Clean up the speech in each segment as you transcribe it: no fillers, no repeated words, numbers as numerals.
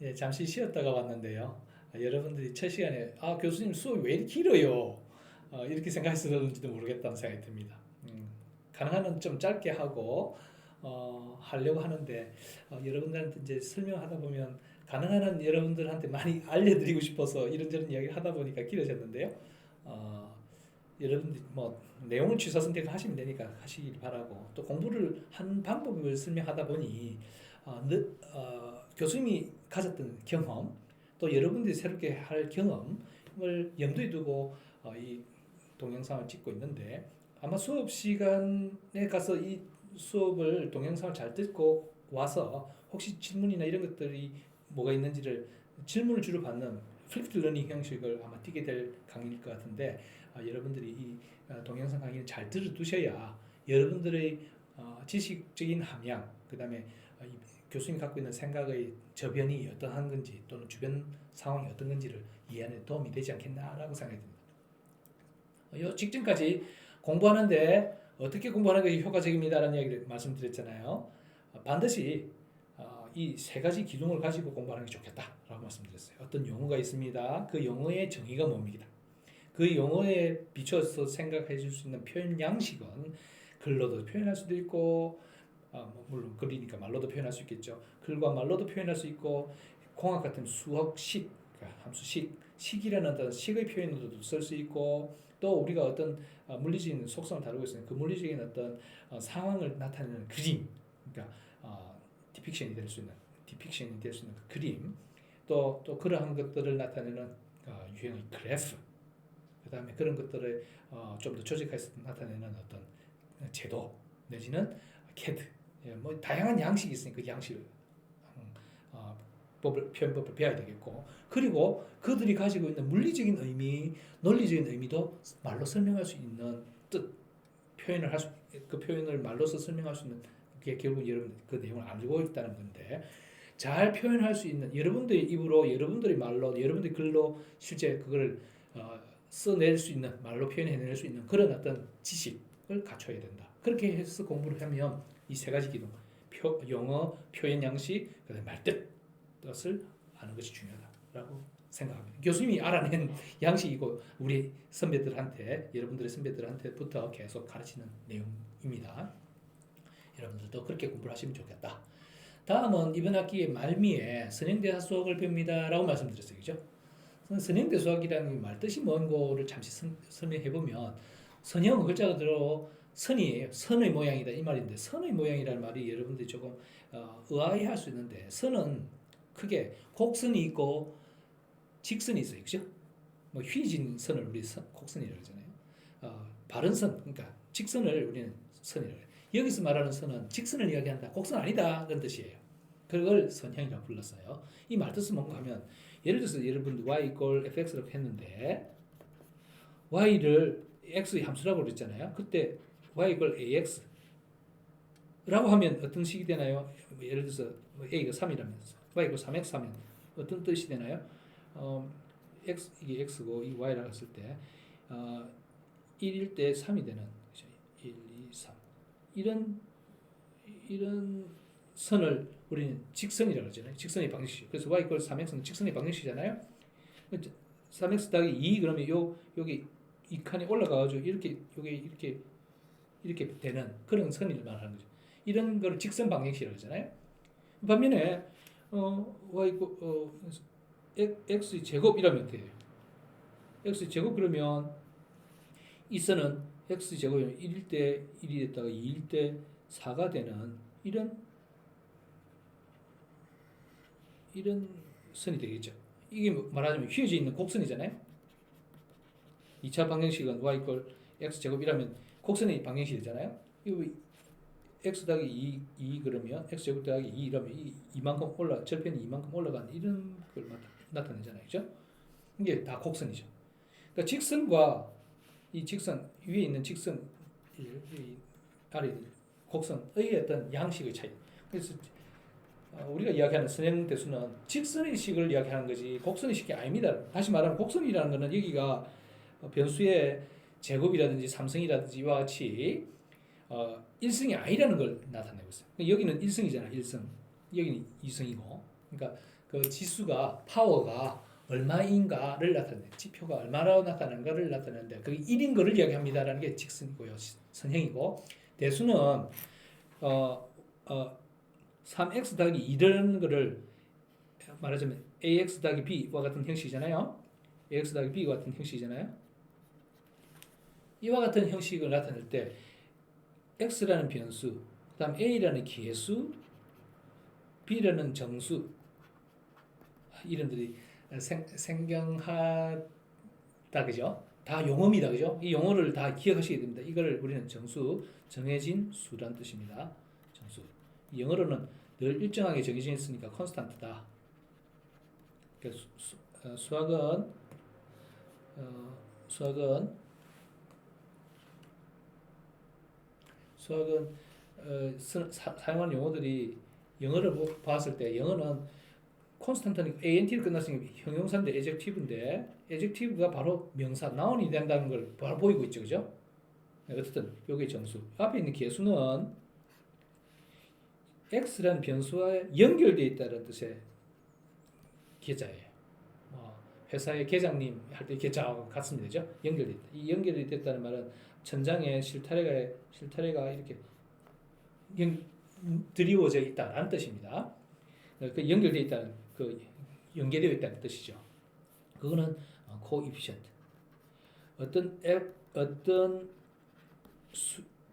예, 잠시 쉬었다가 왔는데요. 여러분들이 첫 시간에 교수님 수업이 왜 이렇게 길어요? 이렇게 생각했을지도 모르겠다는 생각이 듭니다. 가능한 한 좀 짧게 하고 하려고 하는데 여러분들한테 이제 설명하다 보면 가능한 한 여러분들한테 많이 알려드리고 싶어서 이런저런 이야기를 하다 보니까 길어졌는데요. 어, 여러분들이 뭐 내용을 취사 선택하시면 되니까 하시길 바라고 또 공부를 한 방법을 설명하다 보니 교수님이 가졌던 경험 또 여러분들이 새롭게 할 경험을 염두에 두고 이 동영상을 찍고 있는데 아마 수업 시간에 가서 이 수업을 동영상을 잘 듣고 와서 혹시 질문이나 이런 것들이 뭐가 있는지를 질문을 주로 받는 플립드 러닝 형식을 아마 띄게 될 강의일 것 같은데 여러분들이 이 동영상 강의를 잘 들어두셔야 여러분들의 지식적인 함양 그 다음에 교수님이 갖고 있는 생각의 저변이 어떠한 건지 또는 주변 상황이 어떤 건지를 이해하는 데 도움이 되지 않겠나라고 생각이 듭니다. 요 직전까지 공부하는데 어떻게 공부하는 것이 효과적입니다라는 이야기를 말씀드렸잖아요. 반드시 이 세 가지 기둥을 가지고 공부하는 게 좋겠다라고 말씀드렸어요. 어떤 용어가 있습니다. 그 용어의 정의가 뭡니다. 그 용어에 비춰서 생각해 줄 수 있는 표현 양식은 글로도 표현할 수도 있고 물론 글이니까 말로도 표현할 수 있겠죠. 글과 말로도 표현할 수 있고 공학 같은 수학식, 그러니까 함수식, 식이라는 어떤 식의 표현으로도 쓸 수 있고 또 우리가 어떤 물리적인 속성을 다루고 있으면 그 물리적인 어떤 상황을 나타내는 그림, 그러니까 디픽션이 될 수 있는 그 그림, 또 그러한 것들을 나타내는 유형의 그래프, 그 다음에 그런 것들을 좀 더 조직해서 나타내는 어떤 제도 내지는 CAD, 뭐 다양한 양식이 있으니까 그 양식을 표현법을 배워야 되겠고 그리고 그들이 가지고 있는 물리적인 의미, 논리적인 의미도 말로 설명할 수 있는 뜻 표현을 그 표현을 말로서 설명할 수 있는 게 결국 여러분 그 내용을 알고 있다는 건데 잘 표현할 수 있는 여러분들의 입으로 여러분들의 말로 여러분들의 글로 실제 그걸 써낼 수 있는 말로 표현해낼 수 있는 그런 어떤 지식을 갖춰야 된다. 그렇게 해서 공부를 하면 이 세 가지 기둥 영어, 표현 양식, 그다음에 말뜻을 아는 것이 중요하다라고 생각합니다. 교수님이 알아낸 양식이고 우리 선배들한테 여러분들의 선배들한테부터 계속 가르치는 내용입니다. 여러분들도 그렇게 공부를 하시면 좋겠다. 다음은 이번 학기의 말미에 선행대사 수학을 배웁니다라고 말씀드렸어요. 그죠? 선행대 수학이라는 말 뜻이 뭔고를 잠시 설명해 보면 선형은 글자 그대로 선이에요. 선의 모양이다 이 말인데 선의 모양이라는 말이 여러분들이 조금 의아해할 수 있는데 선은 크게 곡선이 있고 직선이 있어요. 그죠? 뭐 휘진 선을 우리 곡선이라고 하잖아요. 바른 선, 그러니까 직선을 우리는 선이라고 해요. 여기서 말하는 선은 직선을 이야기한다. 곡선 아니다. 그런 뜻이에요. 그걸 선형이라고 불렀어요. 이 말뜻은 뭔가 하면 예를 들어서 여러분들 y equal fx라고 했는데 y를 x의 함수라고 그랬잖아요. 그때 y equal ax 라고 하면 어떤 식이 되나요? 예를 들어서 a가 3이라면 y equal 3x 하면 어떤 뜻이 되나요? x 이게 x고 이 y라고 했을 때 1일 때 3이 되는 1, 2, 3 이런 선을 우리는 직선이라고 하잖아요. 직선의 방정식. 그래서 y equal 3x는 직선의 방정식이잖아요. 3x 더하기 2 그러면 여기 이 칸이 올라가가지고 이렇게 되는 그런 선을 말하는 거죠. 이런 걸 직선 방정식이라고 하잖아요. 반면에 y x의 제곱이라면 돼요. x의 제곱 그러면 이 선은 x 제곱이면 1일 때 1이 됐다가 2일 때 4가 되는 이런 선이 되겠죠. 이게 말하자면 휘어져 있는 곡선이잖아요. 2차 방정식은 y equal x 제곱이라면 곡선의 방정식이잖아요. 이거 x 더하기 2 그러면 x 제곱 더하기 2 이러면 이만큼 절편이 이만큼 올라간 이런 걸 나타내잖아요. 그죠? 이게 다 곡선이죠. 그러니까 직선과 이 직선 위에 있는 직선 아래 있는 곡선의 어떤 양식의 차이. 그래서 우리가 이야기하는 선행대수는 직선의 식을 이야기하는 거지 곡선의 식이 아닙니다. 다시 말하면 곡선이라는 것은 여기가 변수의 제곱이라든지 삼성이라든지 이와 같이 1승이 아니라는 걸 나타내고 있어요. 여기는 1승이잖아. 1승. 여기는 2승이고 그러니까 그 지수가 파워가 얼마인가를 나타내 지표가 얼마라고 나타나는가를 나타내는데 그게 1인 거를 이야기합니다라는 게 직선이고요. 선형이고 대수는 어, 3x 더하기 2라는 거를 말하자면 ax 더하기 b와 같은 형식이잖아요. ax 더하기 b와 같은 형식이잖아요. 이와 같은 형식을 나타낼 때 x라는 변수, 그 다음 a라는 계수, b라는 정수 이름들이 생경하다 그죠? 다 용어입니다 그죠? 이 용어를 다 기억하시게 됩니다. 이걸 우리는 정수, 정해진 수란 뜻입니다. 정수. 영어로는 늘 일정하게 정해져 있으니까 컨스탄트다. 그러니까 수학은 사용하는 용어들이 영어를 봤을 때 영어는 콘스탄트는 ANT를 끝났으니까 형용사인데 adjective인데 adjective가 바로 명사, noun이 된다는 걸 바로 보이고 있죠. 그죠? 어쨌든 요게 정수. 앞에 있는 계수는 x라는 변수와 연결되어 있다는 뜻의 계좌예요. 회사의 계장님 할 때 계좌하고 같습니다. 그죠? 연결되어 있다. 이 연결이 됐다는 말은 천장에 실타래가 이렇게 드리워져 있다라는 뜻입니다. 그 연결되어 있다는 그 연계되어 있다는 뜻이죠. 그거는 coefficient. 어떤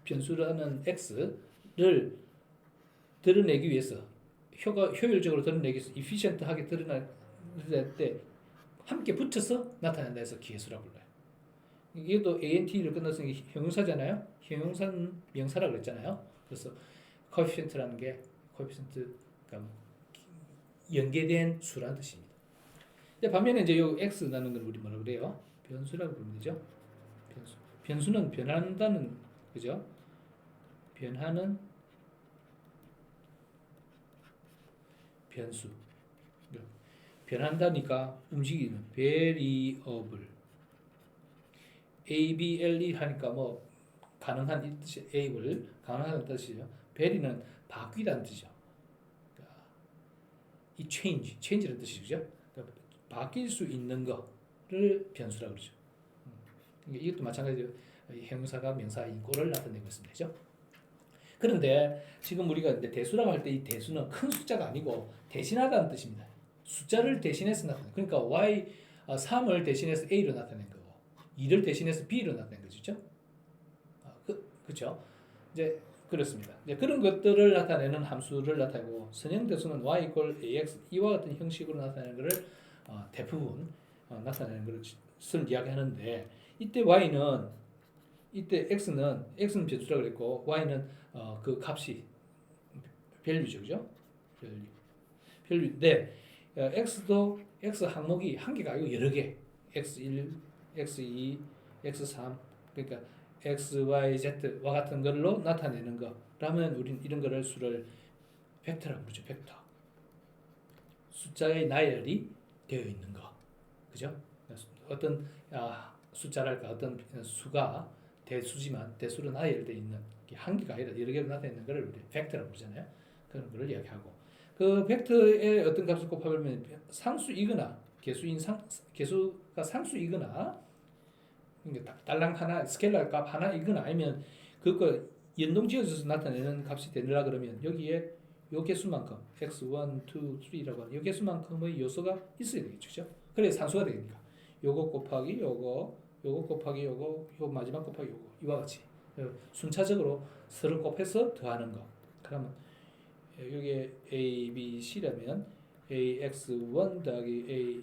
변수라는 x를 드러내기 위해서 효율적으로 드러내기 위해서 efficient하게 드러낼 때 함께 붙여서 나타낸다 해서 기회수라고 불러요. 이게 또 ANT를 끝났으니 형용사잖아요. 형용사는 명사라고 그랬잖아요. 그래서 coefficient라는 게 coefficient가 연계된 수라는 뜻입니다. 반면에 이제 요 x라는 건 우리 뭐라 그래요? 변수라고 부르면 되죠. 변수는 변한다는 그죠? 변하는 변수. 변한다니까 움직이는 variable. able 하니까 뭐 가능한 이 뜻이 able 가능한 뜻이죠. vary는 바뀌다는 뜻이죠. 이 change라는 뜻이죠. 그러니까 바뀔 수 있는 거를 변수라고 그러죠. 이것도 마찬가지로 형용사가 명사인 꼴을 나타내고 있습니다. 그죠? 그런데 지금 우리가 이제 대수라고 할 때 이 대수는 큰 숫자가 아니고 대신하다는 뜻입니다. 숫자를 대신해서 나타내. 그러니까 y 3을 대신해서 a로 나타낸 거고 2를 대신해서 b로 나타낸 거죠. 그렇죠? 이제 그렇습니다. 이제 그런 것들을 나타내는 함수를 나타내고 선형 대수는 y = ax 이와 같은 형식으로 나타내는 것을 대부분 나타내는 것을 이야기하는데 이때 x는 변수라고 그랬고 y는 그 값이 밸류죠, 그죠? 밸류인데 x도 x 항목이 한 개가 아니고 여러 개, x1, x2, x3 그러니까 x, y, z와 같은 걸로 나타내는 거라면 우리는 이런 거를 수를 벡터라고 부르죠. 벡터. 숫자의 나열이 되어 있는 거, 그죠? 어떤 숫자랄까 어떤 수가 대수지만 대수로 나열되어 있는 한 개가 아니라 여러 개로 나타내는 것을 우리 벡터라고 부르잖아요. 그런 거를 이야기하고 그 벡터의 어떤 값을 곱하면 상수이거나 개수가 상수이거나 그러니까 달랑 하나 스케일러 값 하나이거나 아니면 그거 연동지어져서 나타내는 값이 되느라 그러면 여기에 요 개수만큼 x1, 2, 3라고 하는 요 개수만큼의 요소가 있어야 되겠죠. 그래 산수가 되니까 요거 곱하기 요거 곱하기 요거 마지막 곱하기 요거 이와 같이 순차적으로 서로 곱해서 더하는 거. 그러면 여기 a, b, c라면 ax1 더하기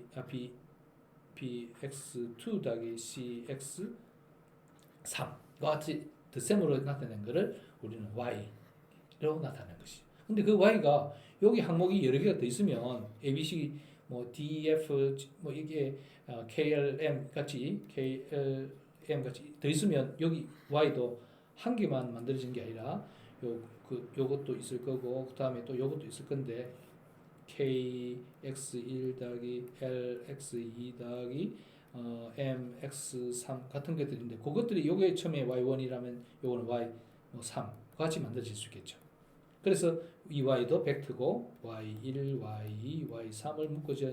bx2 더하기 cx3과 같이 덧셈으로 나타낸 것을 우리는 y로 나타낸 것이. 근데 그 y가 여기 항목이 여러 개가 더 있으면 abc 뭐 df 뭐 이게 klm 같이 더 있으면 여기 y도 한 개만 만들어진 게 아니라 요것도 있을 거고 그다음에 또 요것도 있을 건데 kx1 더하기 lx2 더하기 mx3 같은 것들인데 그것들이 요게 처음에 y1이라면 요거는 y3 같이 만들어질 수 있겠죠. 그래서 이 y도 벡터고 y1, y2, y3을 묶여져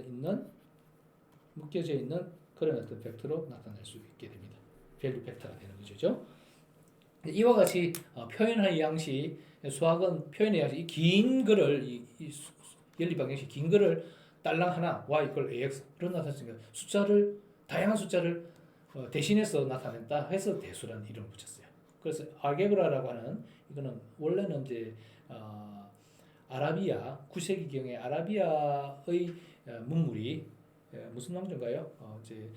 있는 그런 어떤 벡터로 나타낼 수 있게 됩니다. 밸류 벡터가 되는 거죠. 이와 같이 표현할 양식, 수학은 표현의 양식, 이 긴 거를 연립 방정식 긴 거를 딸랑 하나 y = ax로 나타냈으니까 숫자를 다양한 숫자를 대신해서 나타낸다 해서 대수라는 이름을 붙였어요. 그래서 알게브라라고 하는 이거는 원래는 이제 아라비아 9세기경에 아라비아의 문물이 무슨 왕조인가요? 이제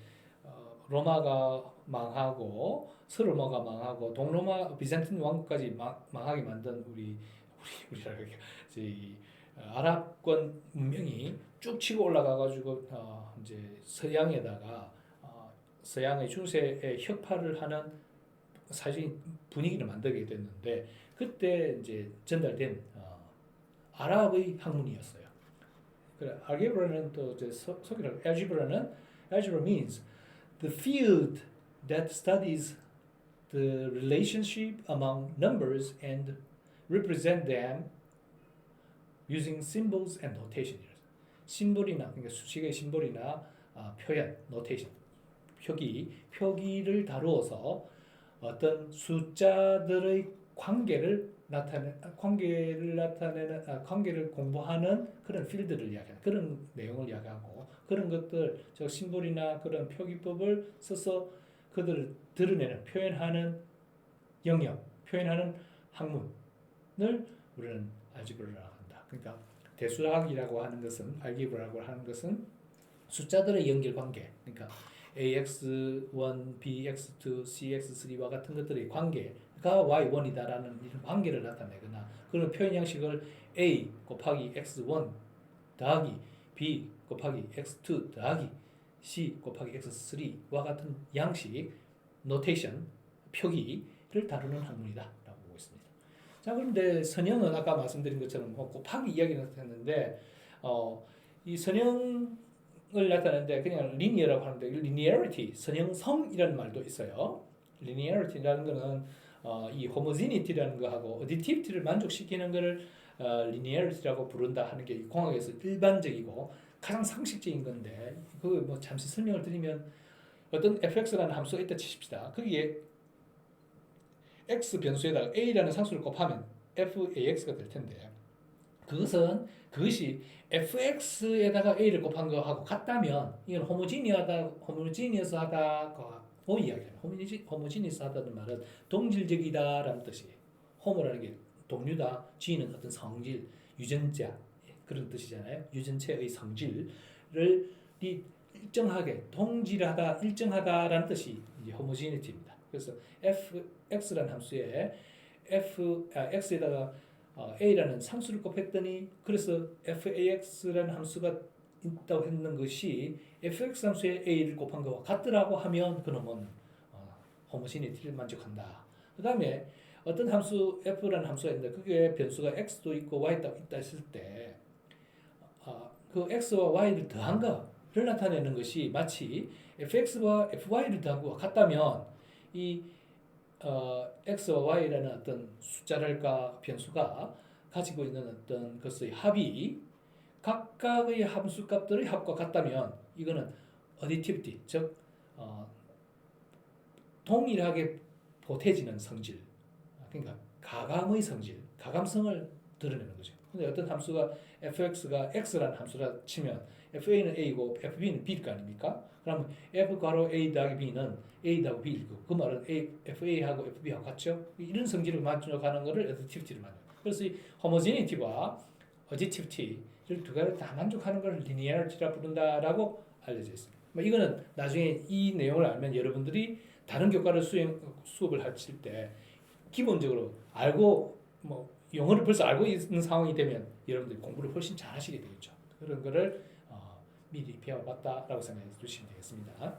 로마가 망하고 서로마가 망하고 동로마 비잔틴 왕국까지 망하게 만든 우리라고 이제 아랍권 문명이 쭉 치고 올라가가지고 이제 서양의 중세에 혁파를 하는 사실 분위기를 만들게 됐는데 그때 이제 전달된 아랍의 학문이었어요. 그래 알게브라는 또 이제 속이라고 algebra means the field that studies the relationship among numbers and represent them using symbols and notation. 심볼이나 그러니까 수식의 심볼이나 표현, notation, 표기를 다루어서 어떤 숫자들의 관계를 공부하는 그런 필드를 이야기하는 그런 내용을 이야기하고 그런 것들 즉 심볼이나 그런 표기법을 써서 그들을 드러내는 표현하는 영역, 표현하는 학문을 우리는 알지브라라고 한다. 그러니까 대수학이라고 하는 것은 알게브라라고 하는 것은 숫자들의 연결 관계, 그러니까 AX1, BX2, CX3와 같은 것들의 관계가 Y1이다라는 이런 관계를 나타내거나 그런 표현 양식을 A 곱하기 X1 더하기 B 곱하기 X2 더하기 C 곱하기 X3와 같은 양식, 노테이션, 표기를 다루는 학문이다라고 보고 있습니다. 자, 그런데 선형은 아까 말씀드린 것처럼 곱하기 이야기를 했는데 이 선형 을 나타내는데 그냥 리니어라고 하는데 linearity, 선형성이라는 말도 있어요. linearity라는 거는 이 homogenity라는 거하고 additivity를 만족시키는 거를 linearity라고 부른다 하는 게 공학에서 일반적이고 가장 상식적인 건데 그거 뭐 잠시 설명을 드리면 어떤 fx라는 함수가 있다 치십시다. 거기에 x 변수에다가 a라는 상수를 곱하면 fax가 될 텐데 그것이 fx에다가 a를 곱한 거하고 같다면 이건 호모지니어스하다고 이야기해요. 호모지니어스하다는 말은 동질적이다라는 뜻이에요. 호모라는 게 동류다, 지는 어떤 성질, 유전자 그런 뜻이잖아요. 유전체의 성질을 동질하다, 일정하다라는 뜻이 이제 호모지니티입니다. 그래서 fx라는 함수에 x에다가 a라는 상수를 곱했더니 그래서 fax라는 함수가 있다고 했는 것이 fx 함수에 a를 곱한 것과 같더라고 하면 그놈은 호모지니티를 만족한다. 그 다음에 어떤 함수 f라는 함수가 있는데 그게 변수가 x도 있고 y도 있다 했을 때 그 x와 y를 더한 거를 나타내는 것이 마치 fx와 fy를 더한 것과 같다면 이 x와 y라는 어떤 숫자랄까 변수가 가지고 있는 어떤 것의 합이 각각의 함수 값들의 합과 같다면 이거는 additivity, 즉 동일하게 보태지는 성질, 그러니까 가감의 성질, 가감성을 드러내는 거죠. 근데 어떤 함수가 fx가 x라는 함수라 치면 fa는 a고 fb는 b일 거 아닙니까? 그러면 f 괄호 a 더하기 b는 a 더하기 b일 거고 그 말은 fa하고 fb하고 같죠? 이런 성질을 만족하는 것을 additivity를 만들어요. 그래서 이 homogenity와 additivity를 두 가지를 다 만족하는 것을 linearity라 부른다라고 알려져 있습니다. 이거는 나중에 이 내용을 알면 여러분들이 다른 교과를 수업을 하실 때 기본적으로 알고 영어를 벌써 알고 있는 상황이 되면 여러분들이 공부를 훨씬 잘 하시게 되겠죠. 그런 거를 미리 배워봤다라고 생각해 주시면 되겠습니다.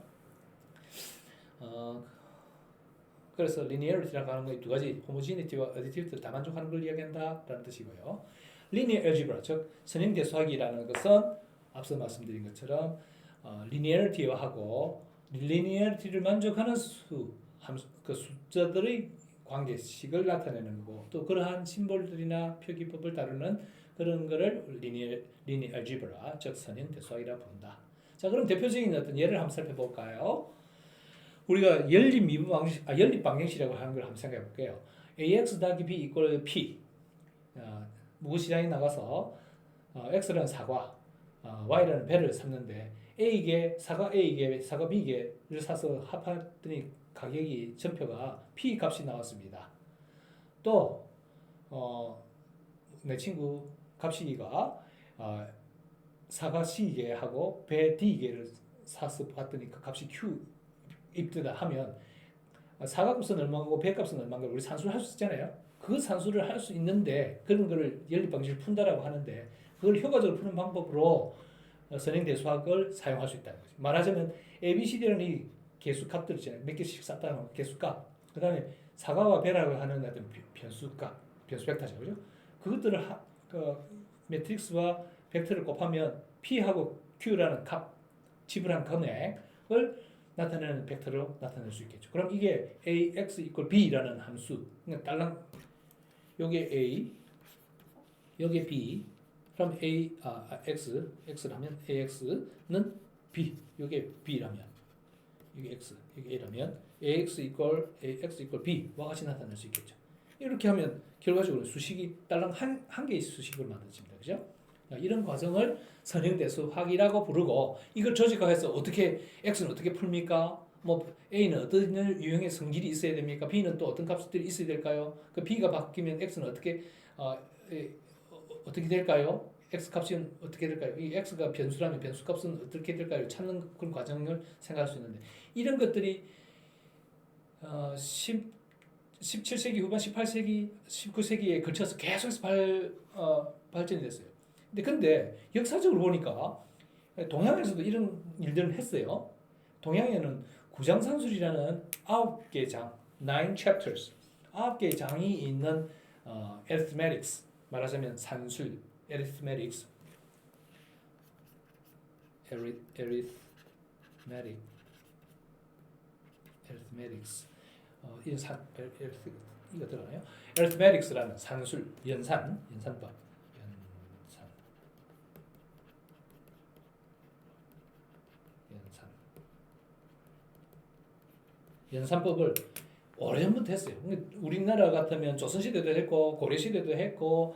그래서 linearity라고 하는 거 두 가지 homogenity와 additivity를 다 만족하는 걸 이야기한다라는 뜻이고요. linear algebra, 즉 선형 대수학이라는 것은 앞서 말씀드린 것처럼 linearity와 하고 linearity를 만족하는 그 숫자들의 관계식을 나타내는 거고 또 그러한 심볼들이나 표기법을 다루는 그런 거를 리니어 알지브라 즉 선형 대수학이라 부른다. 자 그럼 대표적인 어떤 예를 한번 살펴볼까요? 우리가 연립 방정식이라고 하는 걸 한번 생각해 볼게요. ax 더하기 b 이퀄 p 무거시장에 나가서 x라는 사과 y라는 배를 샀는데 사과 A개, 사과 B개를 사서 합했더니 가격이 전표가 P 값이 나왔습니다. 또 내 친구 갑식이가 사과 C개하고 배 D개를 사서 봤더니 그 값이 Q 입더라 하면 사과 값은 얼마고 배 값은 얼마인가 우리 산수를 할 수 있잖아요. 그 산수를 할 수 있는데 그런 거를 연립 방식을 푼다라고 하는데 그걸 효과적으로 푸는 방법으로 선행대수학을 사용할 수 있다는 거죠. 말하자면 ABCD라는 이 개수값들 있잖아요. 몇 개씩 쌌다는 개수값. 그 다음에 사과와 배라고 하는 어떤 변수값, 변수 벡터죠. 그죠? 그것들을 매트릭스와 벡터를 곱하면 P하고 Q라는 값, 지불한 금액을 나타내는 벡터로 나타낼 수 있겠죠. 그럼 이게 AX equal B라는 함수. 그러니까 딸랑 요게 A, 요게 B. 그럼 X라면 AX는 B, 이게 B라면 이게 X, 이게 A라면 AX equal B와 같이 나타낼 수 있겠죠. 이렇게 하면 결과적으로 수식이 딸랑 한 개의 수식을 만들어집니다. 그죠? 이런 과정을 선형대수학이라고 부르고 이걸 조직화해서 어떻게 X는 어떻게 풀입니까? 뭐 A는 어떤 유형의 성질이 있어야 됩니까? B는 또 어떤 값들이 있어야 될까요? 그 B가 바뀌면 X는 어떻게 될까요? X 값은 어떻게 될까요? 이 X가 변수라면 변수 값은 어떻게 될까요? 찾는 그런 과정을 생각할 수 있는데 이런 것들이 17세기 후반, 18세기, 19세기에 걸쳐서 계속해서 발전이 됐어요. 근데 역사적으로 보니까 동양에서도 이런 일들을 했어요. 동양에는 구장산술이라는 9개 장, 9 chapters, 9개의 장이 있는 arithmetics, 말하자면 산술, arithmetics, 이거 들어가나요? arithmetics라는 산술, 연산법, 연산법을 오래전부터 했어요. 우리나라 같으면 조선시대도 했고 고려시대도 했고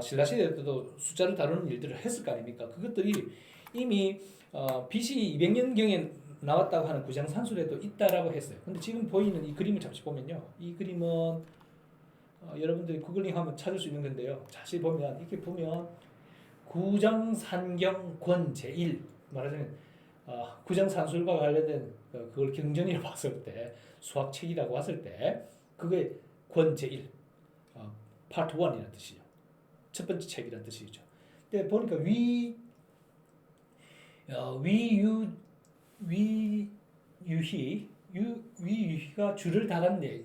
신라시대도 숫자를 다루는 일들을 했을 거 아닙니까? 그것들이 이미 BC 200년경에 나왔다고 하는 구장산술에도 있다라고 했어요. 근데 지금 보이는 이 그림을 잠시 보면요. 이 그림은 여러분들이 구글링하면 찾을 수 있는 건데요. 자세히 보면 이렇게 보면 구장산경 권 제1 말하자면 구장산술과 관련된 그걸 경전이라고 봤을 때 수학책이라고 봤을 때 그게 권 제1 파트 1이라는 뜻이죠. 첫 번째 책이라는 뜻이죠. 근데 보니까 위유희가 줄을 달았네.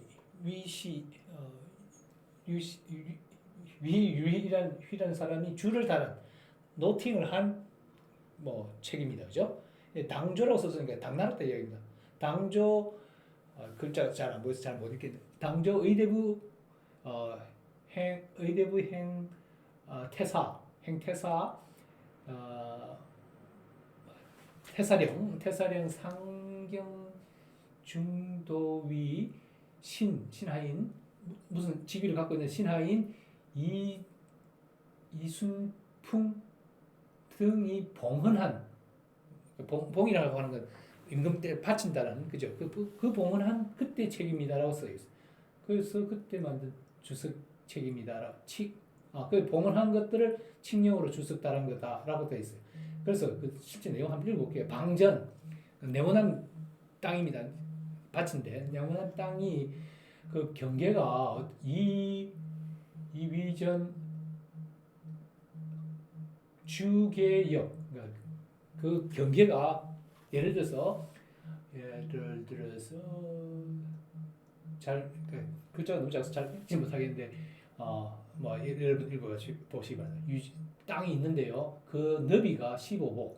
위유희라는 사람이 줄을 달은 노팅을 한 책입니다. 그죠? 당조라고 썼으니까 당나라 때 이야기입니다. 당조 글자가 잘 안 보여서 잘 못 읽겠는데 당조 의대부 행태사 태사령 상경 중도위 신하인 무슨 직위를 갖고 있는 신하인 이순풍 등이 봉헌한 봉이라고 하는 건 임금 때 바친다라는 그죠? 그 봉헌한 그때 책입니다라고 써 있어요. 그래서 그때 만든 주석 책입니다. 그 봉헌한 것들을 칙령으로 주석다는 거다라고 되어 있어요. 그래서 그 실제 내용 한번 읽어볼게요. 방전 네모난 땅입니다. 밭인데 네모난 땅이 그 경계가 이위전 주계역 그 경계가 예를 들어서 잘 글자가 너무 작아서 잘 읽지 못하겠는데 여러분 읽어보시기 바랍니다. 땅이 있는데요. 그 너비가 15보,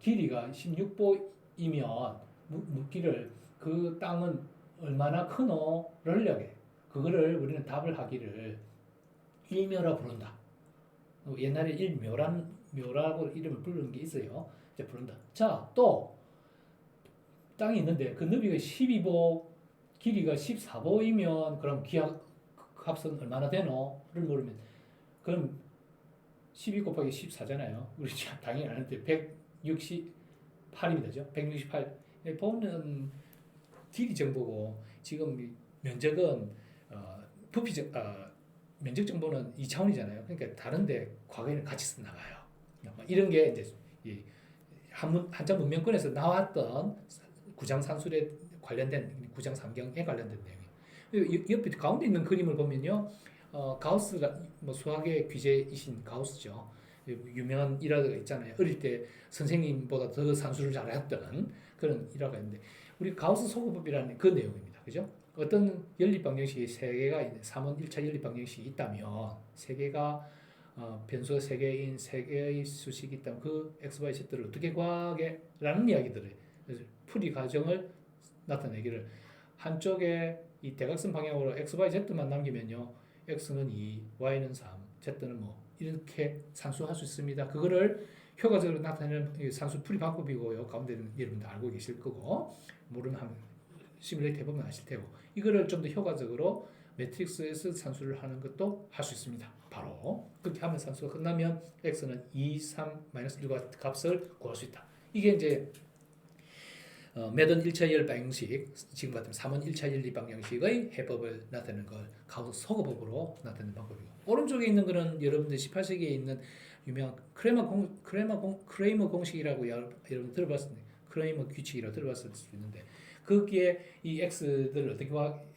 길이가 16보이면 묻기를 그 땅은 얼마나 크노를 하게. 그거를 우리는 답을 하기를 일묘라 부른다. 옛날에 묘라고 이름을 부르는 게 있어요. 이제 부른다. 자, 또 땅이 있는데 그 너비가 12보, 길이가 14보이면 그럼 기하 값은 얼마나 되노?를 물으면 그럼 12 곱하기 14잖아요. 우리 당연히 아는데 168이 되죠. 168. 보면 길이 정보고 지금 면적은 부피 면적 정보는 2차원이잖아요. 그러니까 다른데 과거에는 같이 썼나 봐요. 이런 게 이제 한자 문명권에서 나왔던 구장산술에 관련된 구장산경에 관련된 내용이에요. 옆에 가운데 있는 그림을 보면요, 가우스 뭐 수학의 귀재이신 가우스죠. 유명한 일화가 있잖아요. 어릴 때 선생님보다 더 산수를 잘했던 그런 일화가 있는데 우리 가우스 소거법이라는 그 내용입니다. 그죠? 어떤 연립 방정식이 세 개가 있는 3원 1차 연립 방정식이 있다면 세 개가 변수가 세 개인 세 개의 수식이 있다면 그 x, y, z를 어떻게 구하게라는 이야기들을 풀이 과정을 나타내기를 한쪽에 이 대각선 방향으로 x, y, z만 남기면요 x는 2, y는 3, z는 뭐 이렇게 산수할 수 있습니다. 그거를 효과적으로 나타내는 산수 풀이 방법이고요. 가운데는 여러분들 알고 계실 거고 모르면 한번 시뮬레이트 해보면 아실 테고 이거를 좀 더 효과적으로 매트릭스에서 산수를 하는 것도 할 수 있습니다. 바로 그렇게 하면 산수가 끝나면 x는 2, 3, 마이너스 1과 값을 구할 수 있다. 이게 이제 매던 1차 열 방정식, 지금 같은 3원 1차 연립 방정식의 해법을 나타내는 걸 가우스 소거법으로 나타내는 방법이고 오른쪽에 있는 거는 여러분들 18세기에 있는 유명한 크레이머 공식이라고 여러분 들어봤을 때 크레이머 규칙이라고 들어봤을 수도 있는데 거기에 이 x들을 어떻게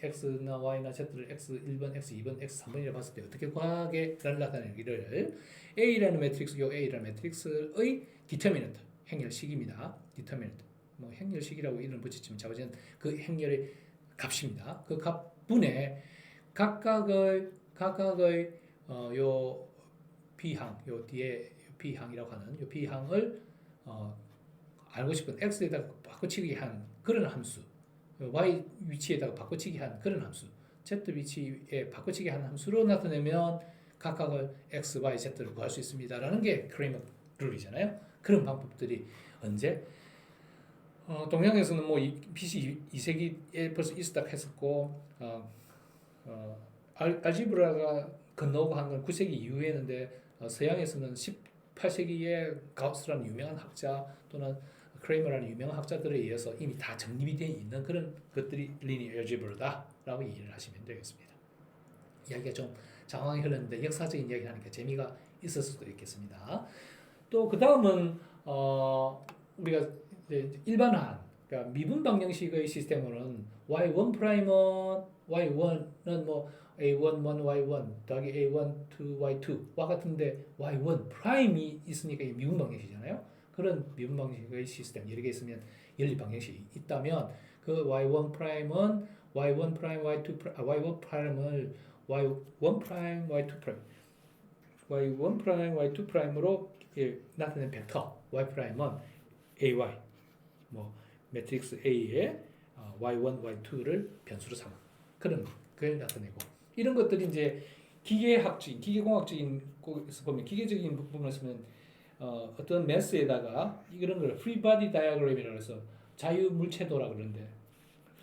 x나 y나 z를 x 1번, x 2번, x 3번이라고 봤을 때 어떻게 구하게를 나타내기를 A라는 매트릭스, 요 A라는 매트릭스의 디터미넌트, 행렬식입니다. 디터미넌트. 뭐 행렬식이라고 이름 붙였지만 잡아지는 그 행렬의 값입니다. 그 값분에 각각의 요 B항, 요 뒤에 B항이라고 하는 요 B항을 알고 싶은 x에다가 바꿔치기 한 그런 함수, y 위치에다가 바꿔치기 한 그런 함수, z 위치에 바꿔치기 한 함수로 나타내면 각각의 x, y, z를 구할 수 있습니다라는 게 크레이머 룰이잖아요. 그런 방법들이 언제 동양에서는 뭐 BC 2세기에 벌써 있었다 했었고 알지브라가 건너오고 한 건 9세기 이후에는데 서양에서는 18세기에 가우스라는 유명한 학자 또는 크레이머라는 유명한 학자들에 의해서 이미 다 정립이 되어 있는 그런 것들이 리니어 알지브라다라고 이해를 하시면 되겠습니다. 이야기가 좀 장황히 흘렀는데 역사적인 이야기를 하니까 재미가 있을 수도 있겠습니다. 또 그 다음은 우리가 일반화한 그러니까 미분 방정식의 시스템으로는 y1 프라임은 y1은 뭐 a1 1y1 더하기 a1 2y2와 같은데 y1 프라임이 있으니까 이게 미분 방정식이잖아요. 그런 미분 방정식의 시스템 여러 개 있으면 연립 방정식이 있다면 그 y1 프라임은 y1 프라임 y2 프라임 y1 프라임을 y1 프라임 y2 프라임 y1 프라임 y2 프라임으로 나타낸 벡터 y 프라임은 ay 뭐 매트릭스 A에 y1, y2를 변수로 삼아 그런 걸 나타내고 이런 것들이 이제 기계공학적인 곳에서 보면 기계적인 부분에서 보면 어떤 매스에다가 이런 걸 free body diagram이라고 해서 자유물체도라고 그러는데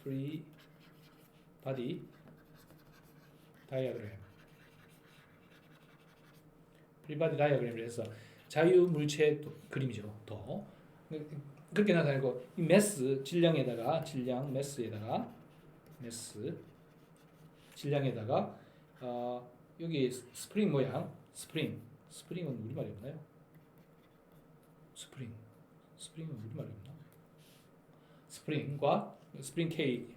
free body diagram free body diagram을 해서 자유물체 그림이죠. 도 그렇게 나타내고 이 매스 질량에다가 여기 스프링 모양 스프링은 우리말이 없나요? 스프링은 우리말이 없나? 스프링과 스프링 K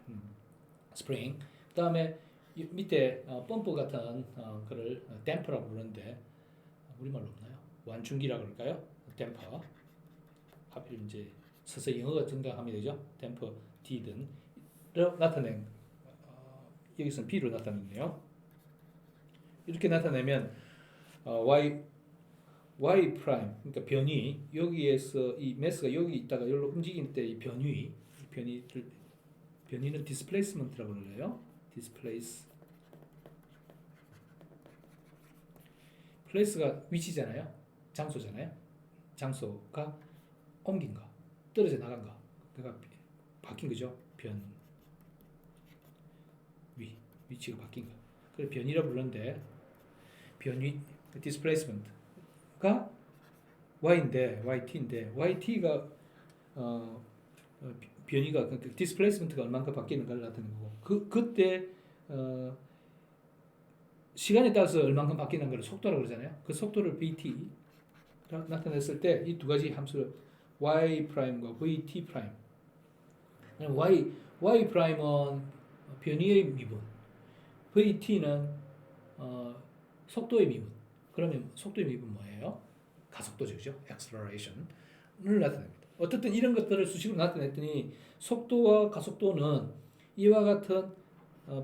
스프링 그다음에 밑에 펌프 같은 그를 댐퍼라고 부르는데 우리말로 없나요? 완충기라고 그럴까요? 댐퍼 하필 이제 서서히 영어가 등장하면 되죠. 댐퍼 D든 나타낸 여기서는 B로 나타냈네요. 이렇게 나타내면 y 프라임 그러니까 변위 여기에서 이 매스가 여기 있다가 여기로 움직일 때 이 변위를 변이는 displacement라고 불러요. displace. place가 위치잖아요. 장소잖아요. 장소가 옮긴 거, 떨어져 나간 거, 그러니까 바뀐 거죠. 위치가 바뀐 거. 그래서 변이라 부르는데 변이 displacement가 y인데 yt가 변이가 displacement가 얼마큼 바뀌는가를 나타내는 거고 그때 시간에 따라서 얼마큼 바뀌는 걸 속도라고 그러잖아요. 그 속도를 vt 나타냈을 때 이 두 가지 함수를 y 프라임과 vt 프라임. y 프라임은 변이의 미분, vt는 속도의 미분. 그러면 속도의 미분 뭐예요? 가속도죠, 그죠? acceleration을 나타냅니다. 어쨌든 이런 것들을 수식으로 나타냈더니 속도와 가속도는 이와 같은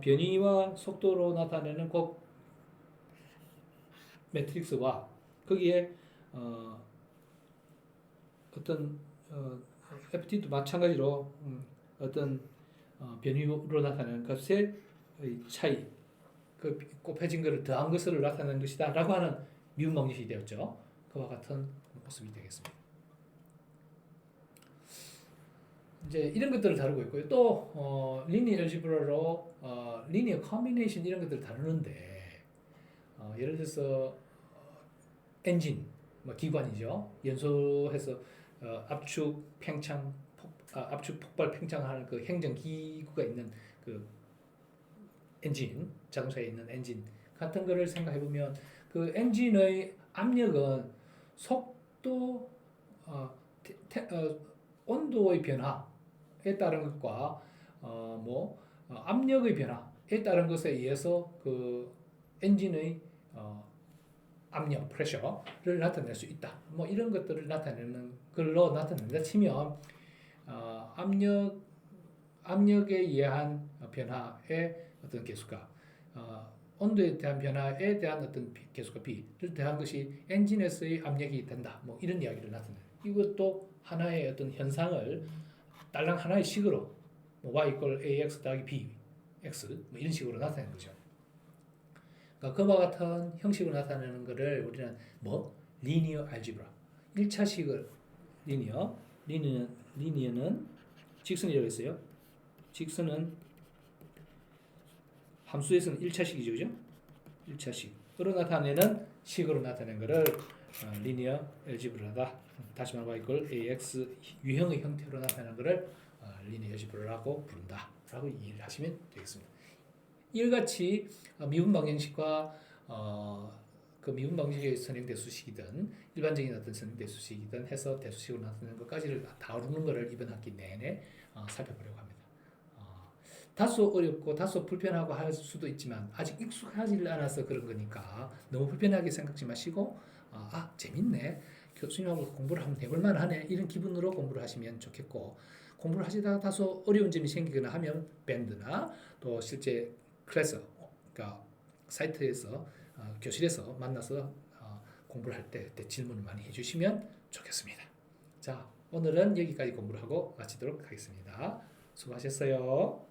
변이와 속도로 나타내는 꼭 매트릭스와 거기에 어떤 FT도 마찬가지로 어떤 변이로 나타내는 값의 차이, 그 곱해진 것을 더한 것을 나타내는 것이다 라고 하는 미분 방식이 되었죠. 그와 같은 모습이 되겠습니다. 이제 이런 것들을 다루고 있고요. 또 리니어 알지브라로 리니어 컴비네이션 이런 것들을 다루는데 예를 들어서 엔진, 뭐 기관이죠. 연소해서 압축 팽창, 압축 폭발 팽창하는 그 행정 기구가 있는 그 엔진, 자동차에 있는 엔진 같은 거를 생각해 보면 그 엔진의 압력은 속도, 온도의 변화에 따른 것과 압력의 변화에 따른 것에 의해서 그 엔진의 압력, 프레셔를 나타낼 수 있다. 뭐 이런 것들을 나타내는 걸로 나타낸다 치면 압력에 의한 변화의 어떤 계수가 온도에 대한 변화에 대한 어떤 계수가 B를 대한 것이 엔진에서의 압력이 된다. 뭐 이런 이야기를 나타내요. 이것도 하나의 어떤 현상을 딸랑 하나의 식으로 뭐 y = ax 더하기 bx 뭐 이런 식으로 나타내는 거죠. 그러니까 그와 같은 형식으로 나타내는 것을 우리는 리니어 알지브라 1차식을 리니어는 직선이라고 했어요. 직선은 함수에서는 1차식이죠. 그죠? 1차식으로 나타내는 식으로 나타낸 것을 리니어 알지브라다. 다시 말해 y = ax 유형의 형태로 나타내는 것을 리니어 알지브라라고 부른다. 라고 이해를 하시면 되겠습니다. 이같이 미분 방정식과 그 미분 방정식의 선행대수식이든 일반적인 어떤 선행대수식이든 해서 대수식으로 나타내는 것까지를 다루는 것을 이번 학기 내내 살펴보려고 합니다. 다소 어렵고 다소 불편하고 할 수도 있지만 아직 익숙하지 않아서 그런 거니까 너무 불편하게 생각지 마시고 재밌네, 교수님하고 공부를 한번 해볼 만하네, 이런 기분으로 공부를 하시면 좋겠고, 공부를 하시다가 다소 어려운 점이 생기거나 하면 밴드나 또 실제 클래스, 그러니까 사이트에서 교실에서 만나서 공부를 할 때 그때 질문을 많이 해주시면 좋겠습니다. 자, 오늘은 여기까지 공부를 하고 마치도록 하겠습니다. 수고하셨어요.